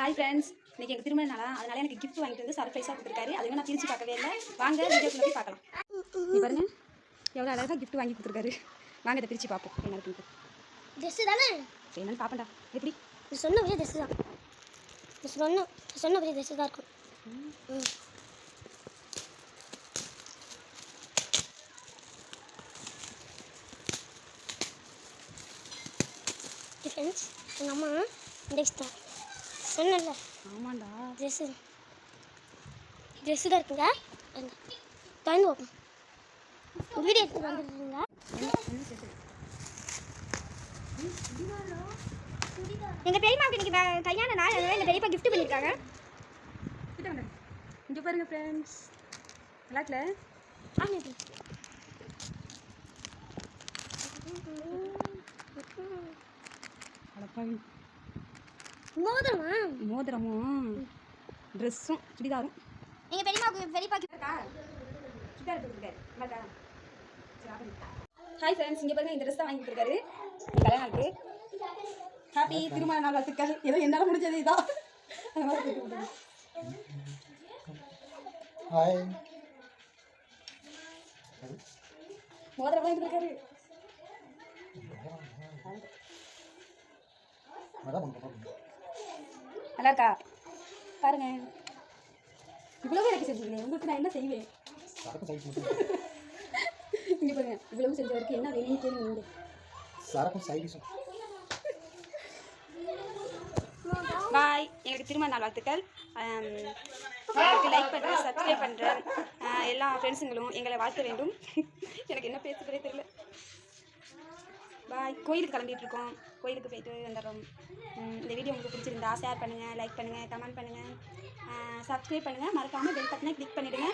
Hi friends, இன்றைக்கி எங்கள் திருமண நாளா, அதனால் எனக்கு கிஃப்ட் வாங்கிட்டு வந்து சர்ப்ரைஸாக கொடுத்துருக்காரு. அதுவும் நான் பிரித்து பார்க்கவே இல்லை. வாங்க வீடியோக்குள்ள போய் பார்க்கலாம். நீ பாருங்க எவ்வளோ அழகாக கிஃப்ட் வாங்கி கொடுத்துருக்காரு. வாங்க இதை பிரித்து பார்ப்போம் என்ன இருக்குன்னு. ட்ரெஸ்ஸு தானே என்னன்னு பார்ப்பேன்டா. எப்படி சொன்ன பெரிய ட்ரெஸ்ஸு தான். சொன்ன பெரிய ட்ரெஸ்ஸு தான் இருக்கும். ஃப்ரெண்ட்ஸ், எங்கள் அம்மா இண்டெக்ஸ் தான் சொன்னல. ஆமாண்டா, ட்ரெஸ்ஸு தான் இருக்குங்க. திறந்து வைப்போம். வீடியோ எடுத்து வந்துருக்குங்க. எங்கள் பெரியம்மாவுக்கு இன்றைக்கி கல்யாண நாள், அதனால் எங்கள் பெரியப்பா கிஃப்ட் பண்ணியிருக்காங்க. இங்கே பாருங்க ஃப்ரெண்ட்ஸ், நல்லா இருக்குல்ல? மோதிரமும் ட்ரெஸ்ஸும் சுடிதாரும் எங்கள் பெரியப்பா ஹாய் ஃப்ரெண்ட்ஸ், இங்கே பாருங்க இந்த ட்ரெஸ் தான் வாங்கி கொடுத்துருக்காரு கல்யாணத்துக்கு. ஹாப்பி திருமண நாள் வாழ்த்துக்கள். ஏதோ என்னால் முடிஞ்சது இதான். மோதிரம் வாங்கி கொடுத்துருக்காரு. நல்லா இருக்கா பாருங்க. இவ்வளவு எனக்கு செஞ்சுக்கிறேன், உங்களுக்கு நான் என்ன செய்வேன்? இங்கே பாருங்க, இவ்வளவு செஞ்சவருக்கு என்ன வேணும்னு கேளுங்க. பாய். எங்களுக்கு திருமண நாள் வாழ்த்துக்கள். எனக்கு லைக் பண்ணுறேன், சப்ஸ்கிரைப் பண்ணுறேன். எல்லா ஃப்ரெண்ட்ஸுங்களும் எங்களை வாழ்த்த வேண்டும். எனக்கு என்ன பேசுகிறதே தெரியல. பாய். கோயிலுக்கு கிளம்பிட்டு இருக்கோம், கோயிலுக்கு போயிட்டு வந்துடுறோம். இந்த வீடியோ உங்களுக்கு பிடிச்சிருந்தா ஷேர் பண்ணுங்கள், லைக் பண்ணுங்கள், கமெண்ட் பண்ணுங்கள், சப்ஸ்கிரைப் பண்ணுங்கள். மறக்காமல் பெல் பட்டனை கிளிக் பண்ணிவிடுங்க.